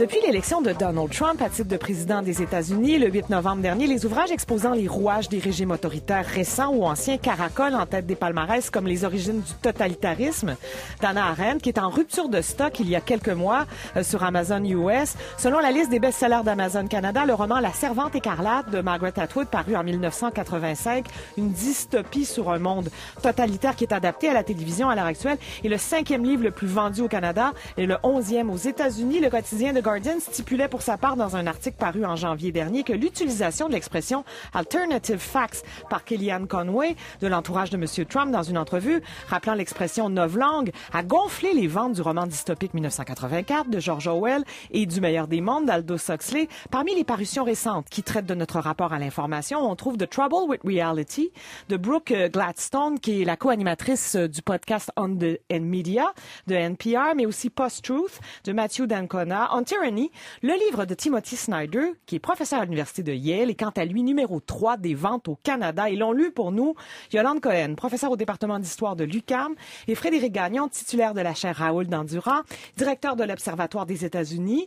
Depuis l'élection de Donald Trump à titre de président des États-Unis le 8 novembre dernier, les ouvrages exposant les rouages des régimes autoritaires récents ou anciens caracolent en tête des palmarès comme les origines du totalitarisme d'Hannah Arendt, qui est en rupture de stock il y a quelques mois sur Amazon US. Selon la liste des best-sellers d'Amazon Canada, le roman La Servante écarlate de Margaret Atwood, paru en 1985, une dystopie sur un monde totalitaire qui est adapté à la télévision à l'heure actuelle, est le 5e livre le plus vendu au Canada et le 11e aux États-Unis. Le quotidien The Guardian stipulait pour sa part dans un article paru en janvier dernier que l'utilisation de l'expression « alternative facts » par Kellyanne Conway de l'entourage de M. Trump dans une entrevue, rappelant l'expression novlangue, a gonflé les ventes du roman dystopique 1984 de George Orwell et du meilleur des mondes d'Aldous Huxley. Parmi les parutions récentes qui traitent de notre rapport à l'information, on trouve The Trouble with Reality de Brooke Gladstone, qui est la co-animatrice du podcast On the Media de NPR, mais aussi Post-Truth de Matthew D'Ancona, On Tyranny, le livre de Timothy Snyder, qui est professeur à l'Université de Yale, est quant à lui numéro 3 des ventes au Canada. Et l'ont lu pour nous Yolande Cohen, professeur au département d'histoire de l'UQAM, et Frédéric Gagnon, titulaire de la chaire Raoul Dandurand, directeur de l'Observatoire des États-Unis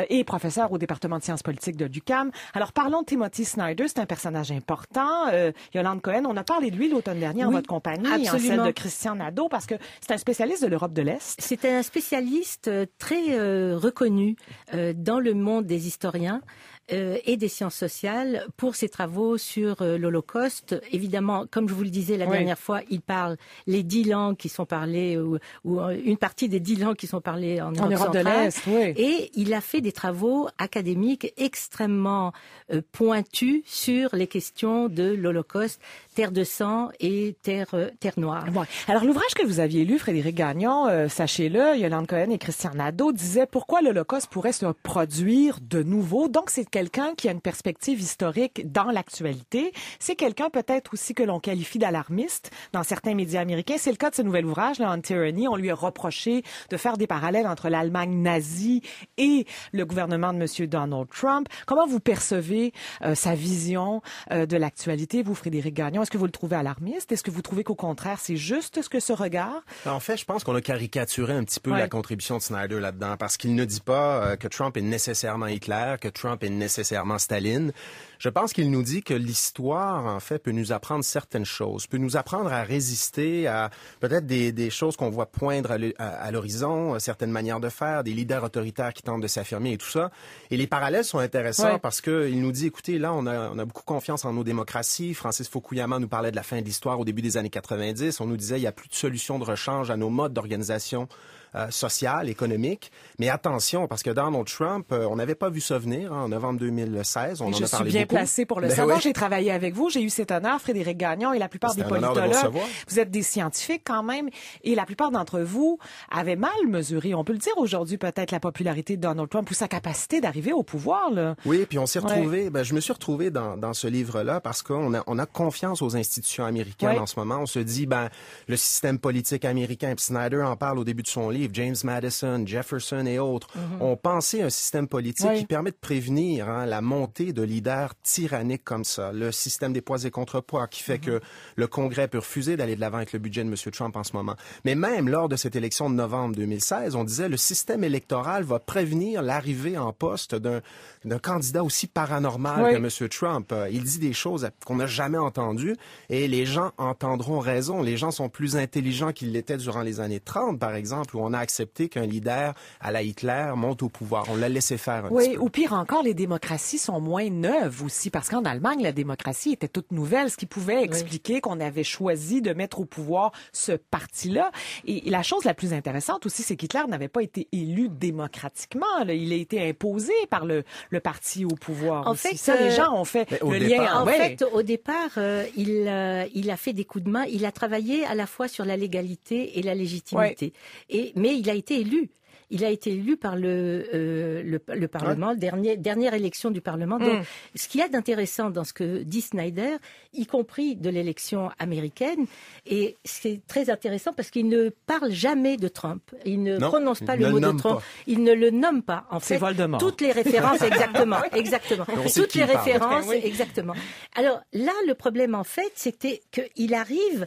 et professeur au département de sciences politiques de l'UQAM. Alors parlons de Timothy Snyder, c'est un personnage important. Yolande Cohen, on a parlé de lui l'automne dernier en votre compagnie, absolument. Et en celle de Christian Nadeau, parce que c'est un spécialiste de l'Europe de l'Est. C'est un spécialiste très reconnu dans le monde des historiens et des sciences sociales pour ses travaux sur l'Holocauste. Évidemment, comme je vous le disais la dernière fois, il parle les 10 langues qui sont parlées ou une partie des 10 langues qui sont parlées en Europe de l'Est. Oui. Et il a fait des travaux académiques extrêmement pointus sur les questions de l'Holocauste, terre de sang et terre noire. Ouais. Alors l'ouvrage que vous aviez lu, Frédéric Gagnon, sachez-le, Yolande Cohen et Christian Nadeau disait pourquoi l'Holocauste pourrait se produire de nouveau. Donc c'est quelqu'un qui a une perspective historique dans l'actualité. C'est quelqu'un peut-être aussi que l'on qualifie d'alarmiste dans certains médias américains. C'est le cas de ce nouvel ouvrage, là, On Tyranny. On lui a reproché de faire des parallèles entre l'Allemagne nazie et le gouvernement de M. Donald Trump. Comment vous percevez sa vision de l'actualité, vous, Frédéric Gagnon? Est-ce que vous le trouvez alarmiste? Est-ce que vous trouvez qu'au contraire, c'est juste ce que ce regard? En fait, je pense qu'on a caricaturé un petit peu la contribution de Snyder là-dedans, parce qu'il ne dit pas que Trump est nécessairement Hitler, que Trump est nécessairement Staline. Je pense qu'il nous dit que l'histoire, en fait, peut nous apprendre certaines choses, peut nous apprendre à résister à peut-être des choses qu'on voit poindre à l'horizon, certaines manières de faire, des leaders autoritaires qui tentent de s'affirmer et tout ça. Et les parallèles sont intéressants parce que il nous dit, écoutez, là, on a beaucoup confiance en nos démocraties. Francis Fukuyama nous parlait de la fin de l'histoire au début des années 90. On nous disait, il n'y a plus de solution de rechange à nos modes d'organisation sociale, économique. Mais attention, parce que Donald Trump, on n'avait pas vu ça venir en novembre 2016. On en a parlé beaucoup. Je suis bien placée pour le savoir. J'ai travaillé avec vous. J'ai eu cet honneur, Frédéric Gagnon, et la plupart des politologues. Vous êtes des scientifiques quand même, et la plupart d'entre vous avaient mal mesuré, on peut le dire aujourd'hui, peut-être la popularité de Donald Trump ou sa capacité d'arriver au pouvoir. Là. Oui, puis on s'est retrouvé. Je me suis retrouvé dans ce livre-là parce qu'on a confiance aux institutions américaines en ce moment. On se dit, le système politique américain, puis Snyder en parle au début de son livre, James Madison, Jefferson et autres, ont pensé un système politique qui permet de prévenir la montée de leaders tyranniques comme ça. Le système des poids et contrepoids qui fait que le Congrès peut refuser d'aller de l'avant avec le budget de M. Trump en ce moment. Mais même lors de cette élection de novembre 2016, on disait le système électoral va prévenir l'arrivée en poste d'un candidat aussi paranormal que M. Trump. Il dit des choses qu'on n'a jamais entendues et les gens entendront raison. Les gens sont plus intelligents qu'ils l'étaient durant les années 30, par exemple, où on a accepté qu'un leader à la Hitler monte au pouvoir. On l'a laissé faire un petit peu. Ou pire encore, les démocraties sont moins neuves aussi, parce qu'en Allemagne, la démocratie était toute nouvelle, ce qui pouvait expliquer qu'on avait choisi de mettre au pouvoir ce parti-là. Et la chose la plus intéressante aussi, c'est qu'Hitler n'avait pas été élu démocratiquement. Là. Il a été imposé par le parti au pouvoir. En aussi. fait, Ça, les gens ont fait le lien. En fait, au départ, il a fait des coups de main. Il a travaillé à la fois sur la légalité et la légitimité. Mais il a été élu. Il a été élu par le Parlement, dernière élection du Parlement. Donc, ce qu'il y a d'intéressant dans ce que dit Snyder, y compris de l'élection américaine, et c'est très intéressant parce qu'il ne parle jamais de Trump. Il ne prononce pas le mot de Trump. Il ne le nomme pas. En fait, Voldemort. Toutes les références, exactement. Toutes les références, exactement. Alors là, le problème, en fait, c'était qu'il arrive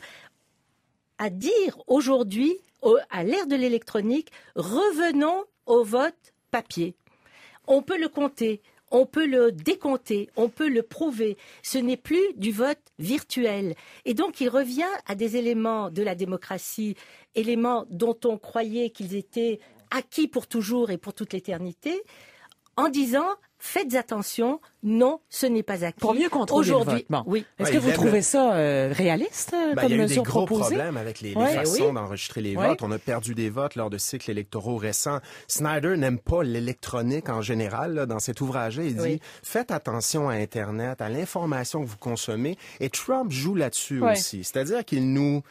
à dire aujourd'hui, à l'ère de l'électronique, revenons au vote papier. On peut le compter. On peut le décompter, on peut le prouver. Ce n'est plus du vote virtuel. Et donc, il revient à des éléments de la démocratie, éléments dont on croyait qu'ils étaient acquis pour toujours et pour toute l'éternité, en disant... Faites attention, non, ce n'est pas acquis. Pour mieux contrôler le vote. Bon. Oui. Est-ce que vous trouvez ça réaliste comme il y a eu mesure des gros proposée? problèmes avec les façons d'enregistrer les votes. On a perdu des votes lors de cycles électoraux récents. Snyder n'aime pas l'électronique en général. Là, dans cet ouvrage-là, il dit faites attention à Internet, à l'information que vous consommez. Et Trump joue là-dessus aussi. C'est-à-dire qu'il nous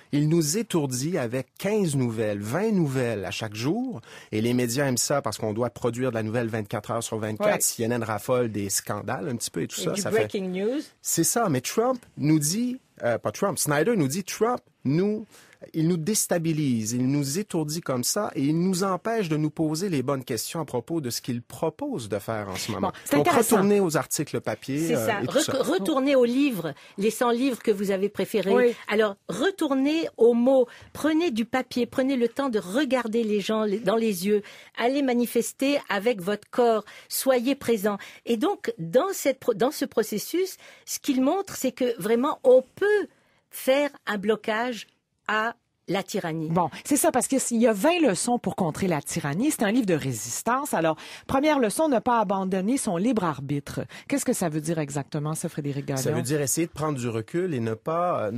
étourdit avec 15 nouvelles, 20 nouvelles à chaque jour. Et les médias aiment ça parce qu'on doit produire de la nouvelle 24 heures sur 24. CNN raffole des scandales un petit peu et tout ça. Du breaking news. C'est ça, mais Trump nous dit, Snyder nous dit, il nous déstabilise, il nous étourdit comme ça et il nous empêche de nous poser les bonnes questions à propos de ce qu'il propose de faire en ce moment. Bon, donc, retournez aux articles papier. C'est ça. Et tout ça. Retournez aux livres, les 100 livres que vous avez préférés. Oui. Alors, retournez aux mots. Prenez du papier, prenez le temps de regarder les gens dans les yeux. Allez manifester avec votre corps. Soyez présents. Et donc, dans ce processus, ce qu'il montre, c'est que vraiment, on peut faire un blocage à la tyrannie. Bon, c'est ça, parce qu'il y a 20 leçons pour contrer la tyrannie. C'est un livre de résistance. Alors, première leçon, ne pas abandonner son libre arbitre. Qu'est-ce que ça veut dire exactement, ça, Frédéric Gagnon? Ça veut dire essayer de prendre du recul et ne pas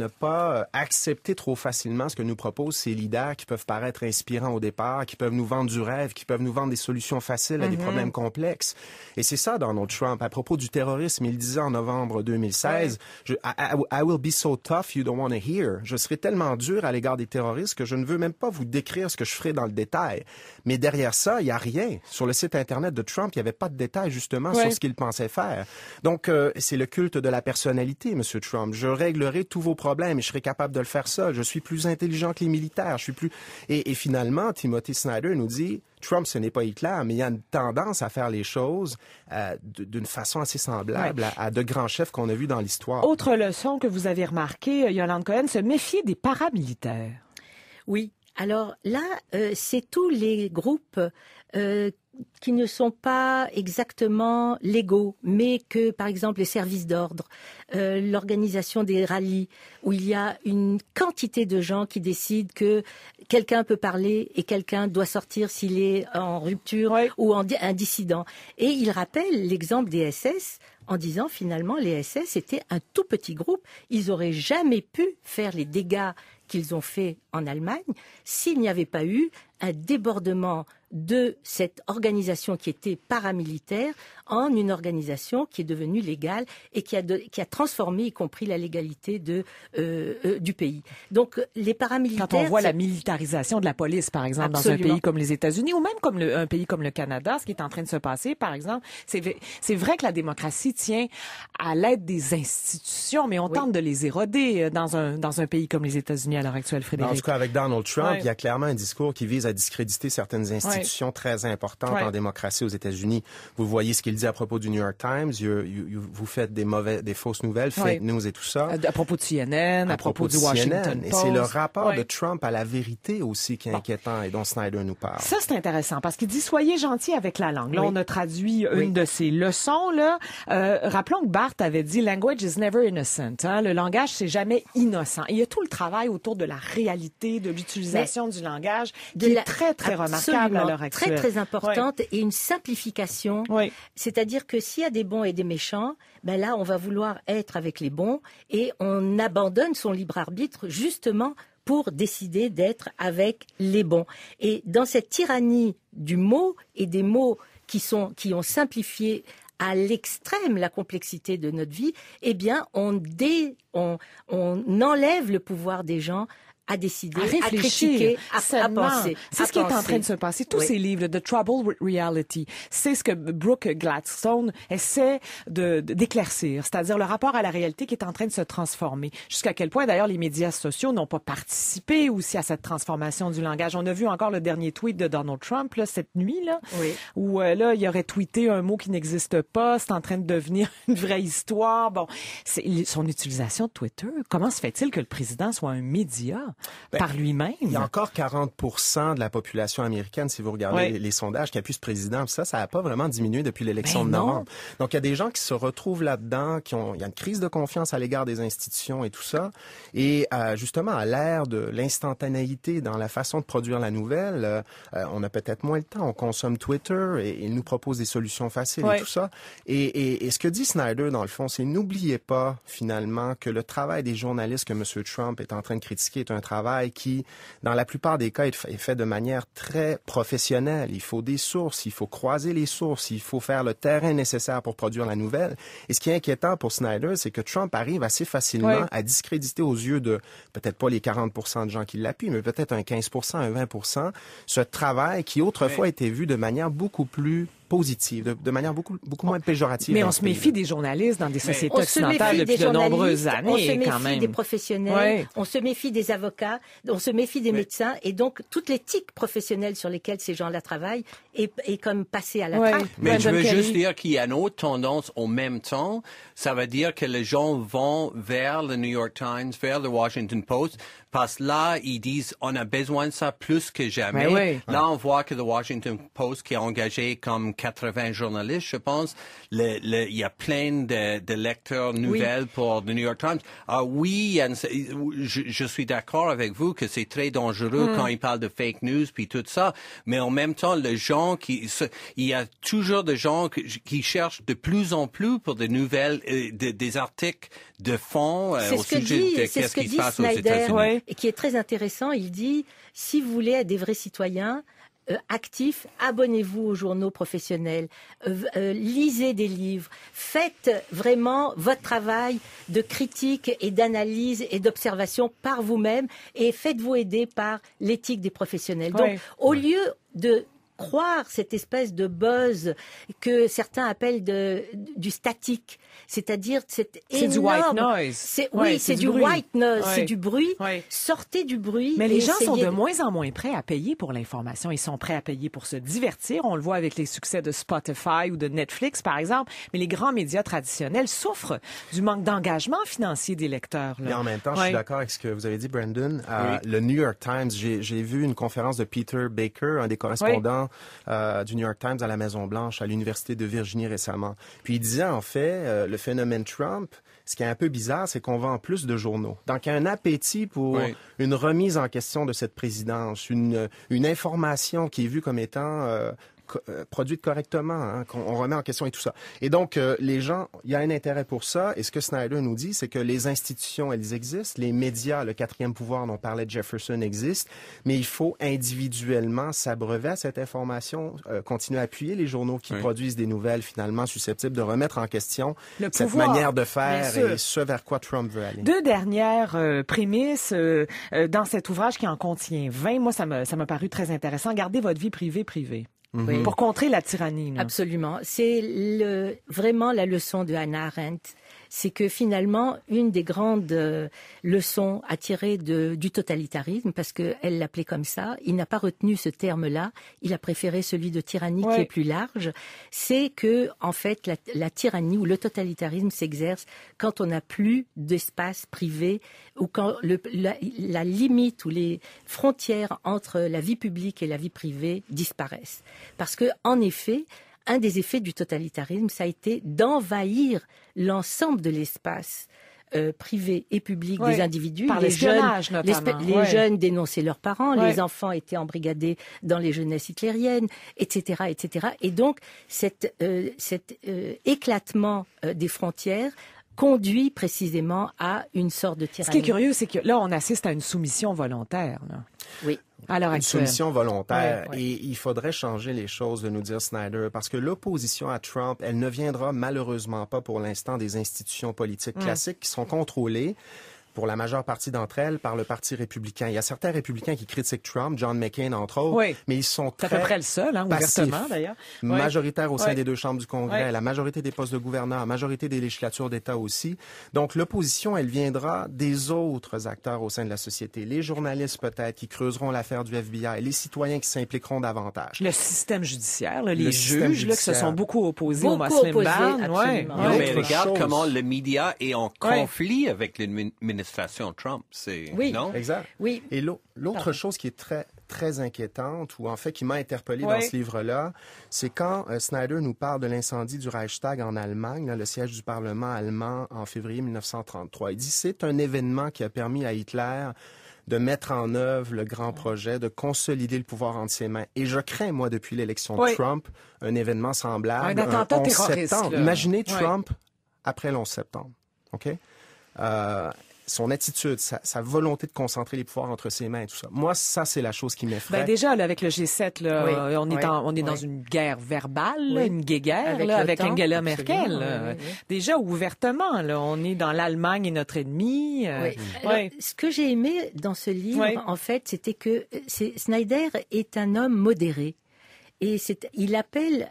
accepter trop facilement ce que nous proposent ces leaders qui peuvent paraître inspirants au départ, qui peuvent nous vendre du rêve, qui peuvent nous vendre des solutions faciles à des problèmes complexes. Et c'est ça, Donald Trump. À propos du terrorisme, il disait en novembre 2016, I will be so tough you don't want to hear. Je serai tellement dur à l'égard des terroristes que je ne veux même pas vous décrire ce que je ferai dans le détail. Mais derrière ça, il n'y a rien. Sur le site Internet de Trump, il n'y avait pas de détails justement sur ce qu'il pensait faire. Donc, c'est le culte de la personnalité, M. Trump. Je réglerai tous vos problèmes et je serai capable de le faire seul. Je suis plus intelligent que les militaires. Je suis plus... Et finalement, Timothy Snyder nous dit... Trump, ce n'est pas Hitler, mais il y a une tendance à faire les choses d'une façon assez semblable à de grands chefs qu'on a vus dans l'histoire. Autre leçon que vous avez remarquée, Yolande Cohen, se méfier des paramilitaires. Oui. Alors là, c'est tous les groupes qui ne sont pas exactement légaux, mais que, par exemple, les services d'ordre, l'organisation des rallyes, où il y a une quantité de gens qui décident que quelqu'un peut parler et quelqu'un doit sortir s'il est en rupture ou un dissident. Et il rappelle l'exemple des SS en disant finalement les SS étaient un tout petit groupe. Ils n'auraient jamais pu faire les dégâts qu'ils ont fait en Allemagne s'il n'y avait pas eu un débordement de cette organisation qui était paramilitaire en une organisation qui est devenue légale et qui a transformé, y compris la légalité du pays. Donc les paramilitaires... Quand on voit la militarisation de la police, par exemple, dans un pays comme les États-Unis ou même comme un pays comme le Canada, ce qui est en train de se passer, par exemple, c'est vrai que la démocratie tient à l'aide des institutions, mais on tente de les éroder dans un pays comme les États-Unis à l'heure actuelle, Frédéric. En tout cas, avec Donald Trump, il y a clairement un discours qui vise à discréditer certaines institutions très importantes en démocratie aux États-Unis. Vous voyez ce qu'il dit à propos du New York Times. Vous faites des fausses nouvelles, fake news et tout ça. À propos de CNN, à propos du Washington Post. Et c'est le rapport de Trump à la vérité aussi qui est inquiétant et dont Snyder nous parle. Ça, c'est intéressant parce qu'il dit « Soyez gentils avec la langue ». Là, on a traduit une de ses leçons. Là. Rappelons que Barthes avait dit « Language is never innocent ». Hein? Le langage, c'est jamais innocent. Et il y a tout le travail autour de la réalité, de l'utilisation du langage qui est très, très remarquable à l'heure actuelle. Très, très importante et une simplification. C'est-à-dire que s'il y a des bons et des méchants, ben là, on va vouloir être avec les bons et on abandonne son libre arbitre justement pour décider d'être avec les bons. Et dans cette tyrannie du mot et des mots qui ont simplifié à l'extrême la complexité de notre vie, eh bien, on enlève le pouvoir des gens à décider, à critiquer, à penser. C'est ce qui est en train de se passer. Tous ces livres, The Trouble with Reality, c'est ce que Brooke Gladstone essaie d'éclaircir, c'est-à-dire le rapport à la réalité qui est en train de se transformer. Jusqu'à quel point, d'ailleurs, les médias sociaux n'ont pas participé aussi à cette transformation du langage. On a vu encore le dernier tweet de Donald Trump là, cette nuit, là, où là, il aurait tweeté un mot qui n'existe pas, c'est en train de devenir une vraie histoire. Bon, son utilisation de Twitter, comment se fait-il que le président soit un média? par lui-même. Il y a encore 40% de la population américaine, si vous regardez les sondages, qui appuient ce président. Ça n'a pas vraiment diminué depuis l'élection de novembre. Donc, il y a des gens qui se retrouvent là-dedans, il y a une crise de confiance à l'égard des institutions et tout ça. Et justement, à l'ère de l'instantanéité dans la façon de produire la nouvelle, on a peut-être moins le temps. On consomme Twitter et il nous propose des solutions faciles et tout ça. Et ce que dit Snyder, dans le fond, c'est n'oubliez pas, finalement, que le travail des journalistes que M. Trump est en train de critiquer est un travail qui, dans la plupart des cas, est fait de manière très professionnelle. Il faut des sources, il faut croiser les sources, il faut faire le terrain nécessaire pour produire la nouvelle. Et ce qui est inquiétant pour Snyder, c'est que Trump arrive assez facilement à discréditer aux yeux de, peut-être pas les 40% de gens qui l'appuient, mais peut-être un 15%, un 20%, ce travail qui autrefois était vu de manière beaucoup plus positive, de manière beaucoup moins péjorative. Mais on se méfie des journalistes dans des sociétés occidentales depuis de nombreuses années, on se quand même. méfie des professionnels, on se méfie des avocats, on se méfie des médecins, et donc toute l'éthique professionnelle sur lesquelles ces gens-là travaillent est comme passée à la trappe. Mais je veux juste dire qu'il y a une autre tendance en même temps. Ça veut dire que les gens vont vers le New York Times, vers le Washington Post, parce que là, ils disent, on a besoin de ça plus que jamais. Là, on voit que le Washington Post, qui a engagé comme 80 journalistes, je pense, il y a plein de lecteurs nouvelles pour le New York Times. Ah oui, je suis d'accord avec vous que c'est très dangereux quand ils parlent de fake news puis tout ça, mais en même temps, les gens il y a toujours des gens qui cherchent de plus en plus pour des nouvelles, des articles de fond au sujet de qu'est-ce qui se passe aux États-Unis. Et qui est très intéressant, il dit, si vous voulez être des vrais citoyens actifs, abonnez-vous aux journaux professionnels, lisez des livres, faites vraiment votre travail de critique et d'analyse et d'observation par vous-même et faites-vous aider par l'éthique des professionnels. Donc, au lieu de croire cette espèce de buzz que certains appellent du statique, c'est-à-dire c'est énorme. C'est du white noise. C'est du white noise, c'est du bruit. Sortez du bruit. Mais les gens sont de moins en moins prêts à payer pour l'information. Ils sont prêts à payer pour se divertir. On le voit avec les succès de Spotify ou de Netflix, par exemple. Mais les grands médias traditionnels souffrent du manque d'engagement financier des lecteurs. Là. Et en même temps, je suis d'accord avec ce que vous avez dit, Brandon. Le New York Times, j'ai vu une conférence de Peter Baker, un des correspondants du New York Times à la Maison-Blanche, à l'Université de Virginie récemment. Puis il disait, en fait, le phénomène Trump, ce qui est un peu bizarre, c'est qu'on vend plus de journaux. Donc, il y a un appétit pour une remise en question de cette présidence, une information qui est vue comme étant produite correctement, qu'on remet en question et tout ça. Et donc, les gens, il y a un intérêt pour ça. Et ce que Snyder nous dit, c'est que les institutions, elles existent. Les médias, le quatrième pouvoir dont parlait Jefferson existe. Mais il faut individuellement s'abreuver à cette information, continuer à appuyer les journaux qui produisent des nouvelles finalement susceptibles de remettre en question cette manière de faire et ce vers quoi Trump veut aller. Deux dernières prémices dans cet ouvrage qui en contient 20. Moi, ça m'a paru très intéressant. Gardez votre vie privée. Oui. Pour contrer la tyrannie. Là. Absolument. C'est vraiment la leçon de Hannah Arendt. C'est que finalement, une des grandes leçons à tirer du totalitarisme, parce qu'elle l'appelait comme ça, il n'a pas retenu ce terme-là, il a préféré celui de tyrannie qui est plus large, c'est que, en fait, la tyrannie ou le totalitarisme s'exerce quand on n'a plus d'espace privé ou quand la limite ou les frontières entre la vie publique et la vie privée disparaissent. Parce que, en effet, un des effets du totalitarisme, ça a été d'envahir l'ensemble de l'espace privé et public des individus. Par l'espionnage, notamment. Les jeunes dénonçaient leurs parents, les enfants étaient embrigadés dans les jeunesses hitlériennes, etc., etc. Et donc, cet éclatement des frontières conduit précisément à une sorte de tyrannie. Ce qui est curieux, c'est que là, on assiste à une soumission volontaire. Là. Oui. Une soumission volontaire. Et il faudrait changer les choses, de nous dire Snyder, parce que l'opposition à Trump, elle ne viendra malheureusement pas pour l'instant des institutions politiques classiques qui sont contrôlées pour la majeure partie d'entre elles, par le Parti républicain. Il y a certains républicains qui critiquent Trump, John McCain entre autres, mais ils sont très à peu près le seul, ouvertement d'ailleurs. Majoritaire au sein des deux chambres du Congrès, la majorité des postes de gouverneurs, la majorité des législatures d'État aussi. Donc l'opposition, elle viendra des autres acteurs au sein de la société. Les journalistes peut-être qui creuseront l'affaire du FBI, les citoyens qui s'impliqueront davantage. Le système judiciaire, les juges qui se sont beaucoup opposés au Muslim ban. Mais regarde comment le média est en conflit avec le ministère l'administration Trump. Oui. Non? Exact. Oui. Et l'autre chose qui est très, très inquiétante, ou en fait qui m'a interpellé dans ce livre-là, c'est quand Snyder nous parle de l'incendie du Reichstag en Allemagne, là, le siège du Parlement allemand en février 1933. Il dit c'est un événement qui a permis à Hitler de mettre en œuvre le grand projet, de consolider le pouvoir entre ses mains. Et je crains, moi, depuis l'élection de Trump, un événement semblable. Un attentat terroriste. Imaginez Trump après le 11 septembre. OK? Son attitude, sa volonté de concentrer les pouvoirs entre ses mains et tout ça. Moi, ça, c'est la chose qui m'effraie. Ben déjà, là, avec le G7, là, on est dans une guerre verbale, là, une guéguerre avec Angela Merkel. Déjà, ouvertement, là, on est dans l'Allemagne et notre ennemi. Alors, ce que j'ai aimé dans ce livre, en fait, c'était que Snyder est un homme modéré. Et il appelle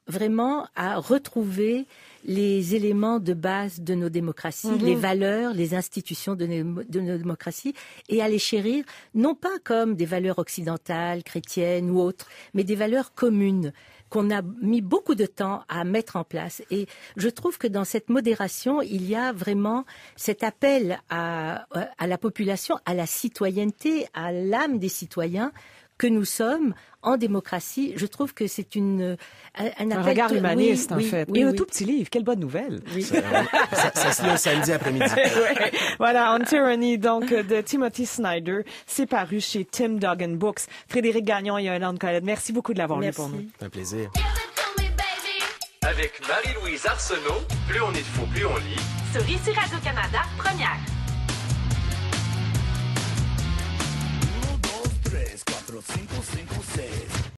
vraiment à retrouver les éléments de base de nos démocraties, les valeurs, les institutions de nos démocraties, et à les chérir, non pas comme des valeurs occidentales, chrétiennes ou autres, mais des valeurs communes qu'on a mis beaucoup de temps à mettre en place. Et je trouve que dans cette modération, il y a vraiment cet appel à la population, à la citoyenneté, à l'âme des citoyens, que nous sommes en démocratie. Je trouve que c'est un regard humaniste, en fait. Et un tout petit livre. Quelle bonne nouvelle. Oui. Ça se lit un samedi après-midi. Voilà, On Tyranny, donc, de Timothy Snyder. C'est paru chez Tim Duggan Books. Frédéric Gagnon et Yolande Collette, merci beaucoup de l'avoir lu pour nous. C'est un plaisir. Avec Marie-Louise Arsenault, plus on est de faux, plus on lit. Sur Ici Radio-Canada, première. 1, 2, 3, 4, 5, 6.